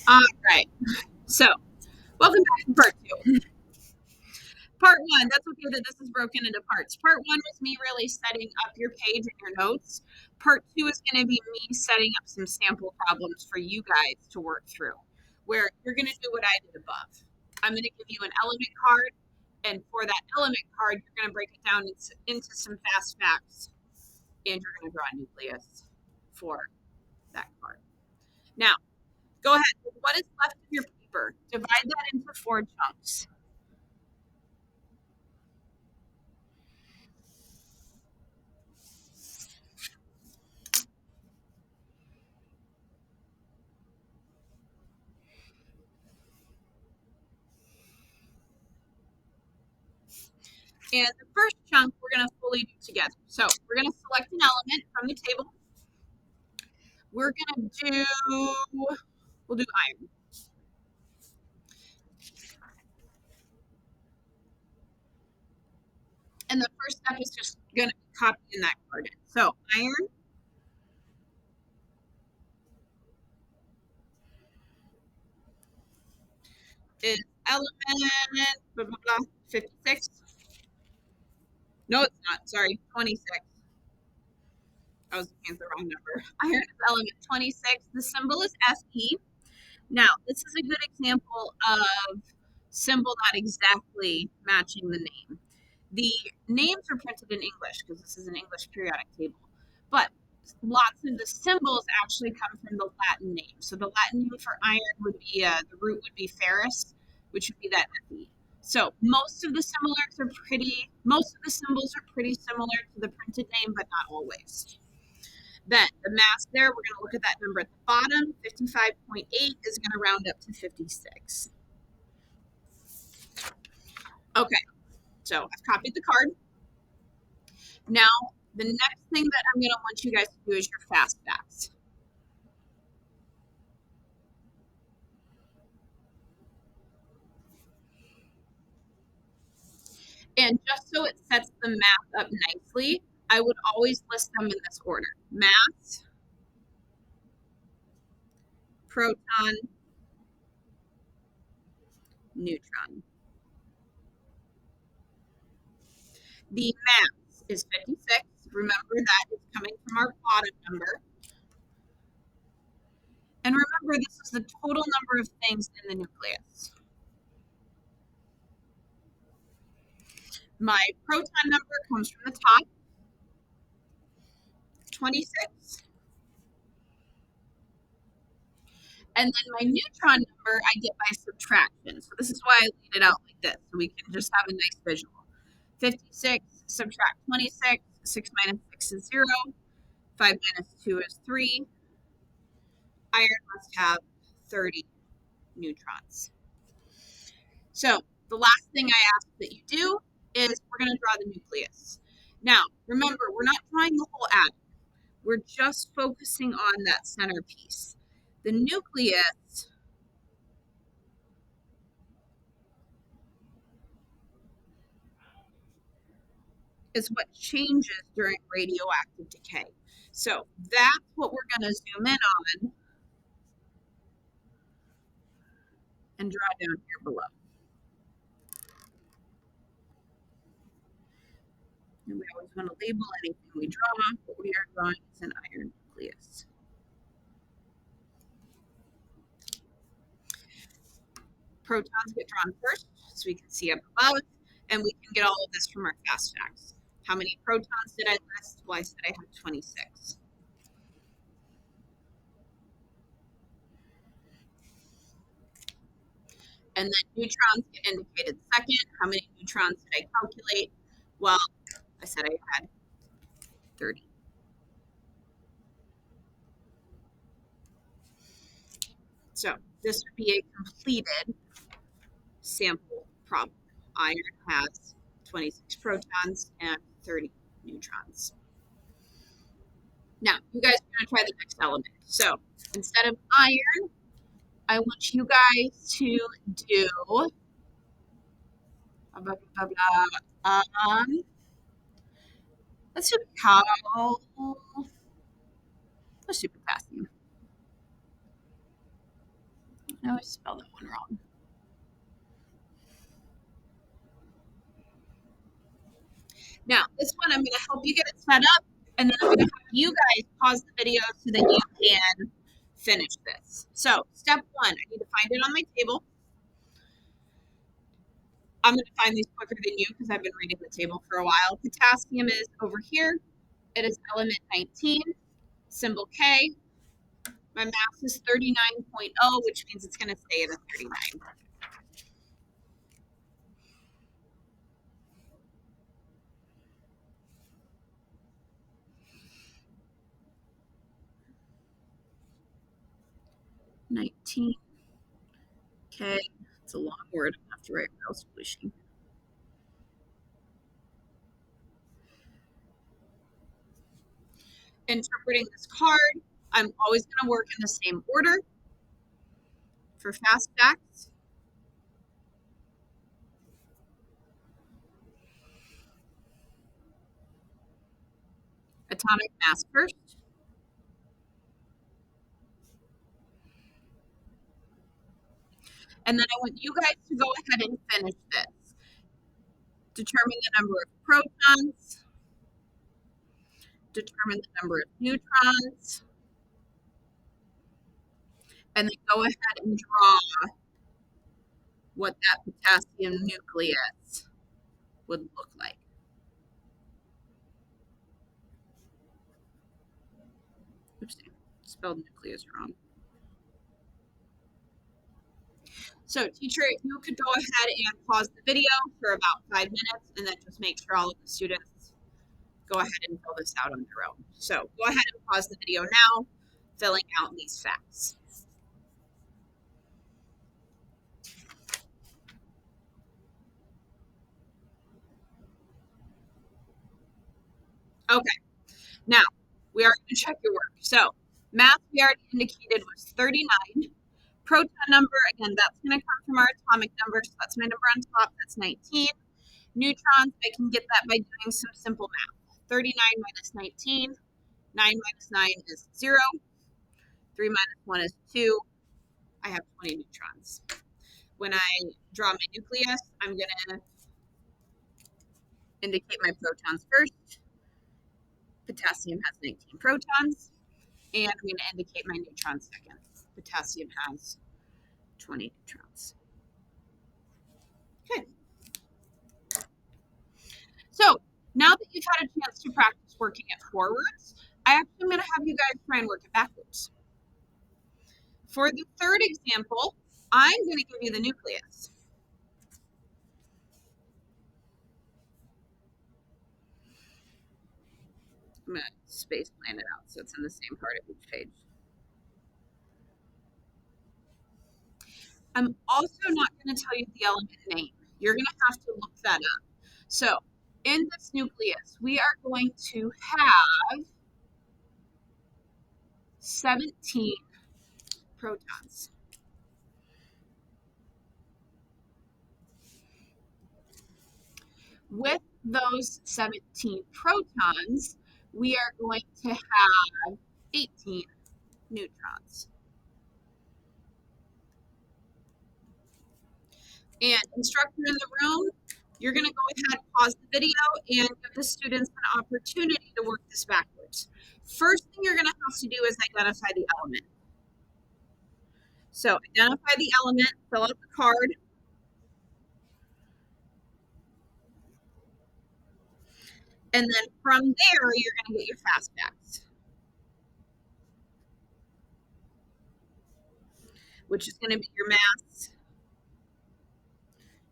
All right. So, welcome back to part two. Part one, that's okay that this is broken into parts. Part one was me really setting up your page and your notes. Part two is going to be me setting up some sample problems for you guys to work through, where you're going to do what I did above. I'm going to give you an element card, and for that element card, you're going to break it down into some fast facts, and you're going to draw a nucleus for that card. Now, go ahead. What is left of your paper? Divide that into 4 chunks. And the first chunk we're going to fully do together. So we're going to select an element from the table. We're going to we'll do iron. And the first step is just going to be copying that card in. So iron is element, blah, blah, blah, 56. No, it's not. Sorry, 26. I was looking at the wrong number. Iron is element 26. The symbol is Fe. Now, this is a good example of symbol not exactly matching the name. The names are printed in English because this is an English periodic table, but lots of the symbols actually come from the Latin name. So the Latin name for iron would be, the root would be ferrous, which would be that Fe. So most of the most of the symbols are pretty similar to the printed name, but not always. Then the mass there, we're going to look at that number at the bottom. 55.8 is going to round up to 56. Okay, so I've copied the card. Now, the next thing that I'm going to want you guys to do is your fast facts. And just so it sets the math up nicely, I would always list them in this order: mass, proton, neutron. The mass is 56. Remember that is coming from our bottom number. And remember, this is the total number of things in the nucleus. My proton number comes from the top, 26. And then my neutron number I get by subtraction. So this is why I laid it out like this, so we can just have a nice visual. 56, subtract 26, 6 minus 6 is 0, 5 minus 2 is 3. Iron must have 30 neutrons. So the last thing I ask that you do is we're going to draw the nucleus. Now, remember, we're not drawing the whole atom. We're just focusing on that center piece. The nucleus is what changes during radioactive decay. So that's what we're going to zoom in on and draw down here below. And we always want to label anything we draw, but we are drawing is an iron nucleus. Protons get drawn first, so we can see up above, and we can get all of this from our fast facts. How many protons did I list? Well, I said I had 26. And then neutrons get indicated second. How many neutrons did I calculate? Well, I said I had 30. So this would be a completed sample problem. Iron has 26 protons and 30 neutrons. Now, you guys are going to try the next element. So instead of iron, I want you guys to do blah, blah, blah, blah. Let's do cal. Let's do potassium. No, I spelled that one wrong. Now, this one, I'm going to help you get it set up, and then I'm going to have you guys pause the video so that you can finish this. So, step one, I need to find it on my table. I'm going to find these quicker than you because I've been reading the table for a while. Potassium is over here. It is element 19, symbol K. My mass is 39.0, which means it's going to stay at a 39. $19K. It's a long word. I have to write real solution. Interpreting this card, I'm always going to work in the same order for fast facts. Atomic mass first. And then I want you guys to go ahead and finish this. Determine the number of protons. Determine the number of neutrons. And then go ahead and draw what that potassium nucleus would look like. Oops, spelled nucleus wrong. So, teacher, if you could go ahead and pause the video for about 5 minutes and then just make sure all of the students go ahead and fill this out on their own. So, go ahead and pause the video now, filling out these facts. Okay, now we are going to check your work. So, mass we already indicated was 39. Proton number, again, that's going to come from our atomic number. So, that's my number on top. That's 19. Neutrons, I can get that by doing some simple math. 39 minus 19. 9 minus 9 is 0. 3 minus 1 is 2. I have 20 neutrons. When I draw my nucleus, I'm going to indicate my protons first. Potassium has 19 protons. And I'm going to indicate my neutrons second. Potassium has 20 neutrons. Okay. So now that you've had a chance to practice working it forwards, I actually am going to have you guys try and work it backwards. For the third example, I'm going to give you the nucleus. I'm going to space plan it out so it's in the same part of each page. I'm also not going to tell you the element name. You're going to have to look that up. So in this nucleus, we are going to have 17 protons. With those 17 protons, we are going to have 18 neutrons. And instructor in the room, you're going to go ahead and pause the video and give the students an opportunity to work this backwards. First thing you're going to have to do is identify the element. So identify the element, fill out the card. And then from there, you're going to get your fast facts, which is going to be your mass,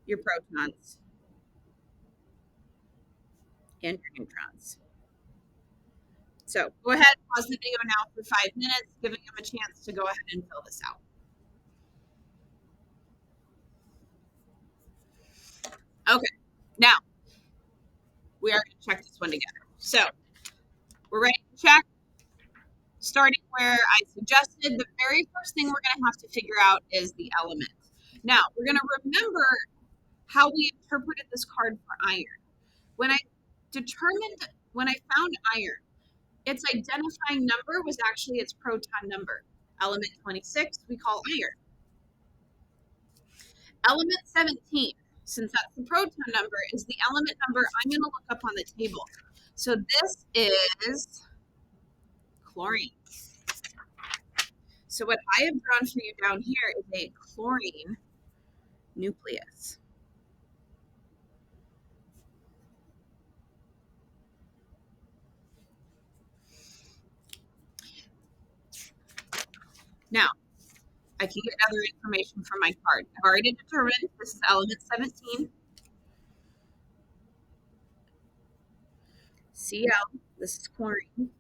your protons, and your neutrons. So go ahead, pause the video now for 5 minutes, giving them a chance to go ahead and fill this out. Okay, now we are going to check this one together. So we're ready to check. Starting where I suggested, the very first thing we're going to have to figure out is the element. Now, we're going to remember how we interpreted this card for iron. When I found iron, its identifying number was actually its proton number. Element 26, we call iron. Element 17, since that's the proton number, is the element number I'm going to look up on the table. So this is chlorine. So what I have drawn for you down here is a chlorine nucleus. Now, I can get other information from my card. I've already determined this is element 17. Cl, this is chlorine.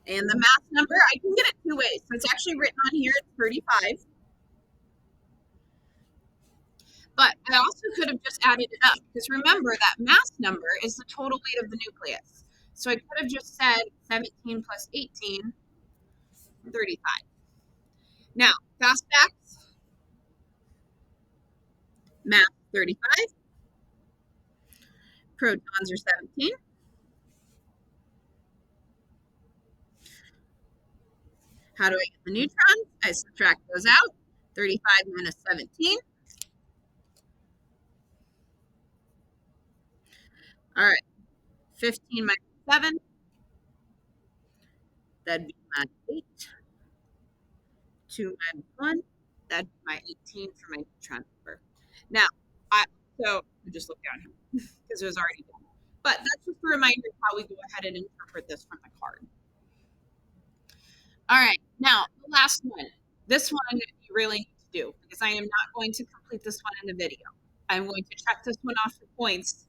And the mass number, I can get it two ways. So it's actually written on here, it's 35. But I also could have just added it up because remember that mass number is the total weight of the nucleus. So I could have just said 17 plus 18, 35. Now, fast facts, mass 35, protons are 17. How do I get the neutrons? I subtract those out. 35 minus 17. All right, 15 minus 7. That'd be my 8. 2 minus 1. That'd be my 18 for my neutron number. Now, so just look down here because it was already done. But that's just a reminder of how we go ahead and interpret this from the card. All right, now the last one. This one you really need to do because I am not going to complete this one in the video. I'm going to check this one off for points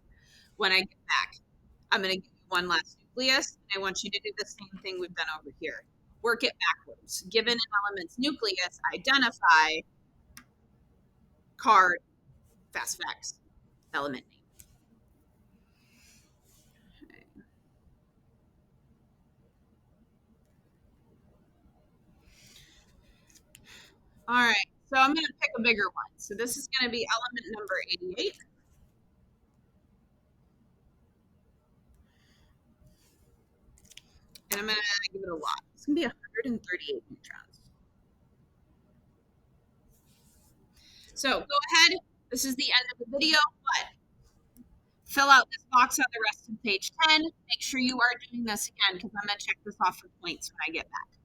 when I get back. I'm going to give you one last nucleus, and I want you to do the same thing we've done over here. Work it backwards. Given an element's nucleus, identify card, fast facts, element name. All right, so I'm going to pick a bigger one. So this is going to be element number 88. And I'm going to give it a lot. It's going to be 138 neutrons. So go ahead. This is the end of the video, but fill out this box on the rest of page 10. Make sure you are doing this again because I'm going to check this off for points when I get back.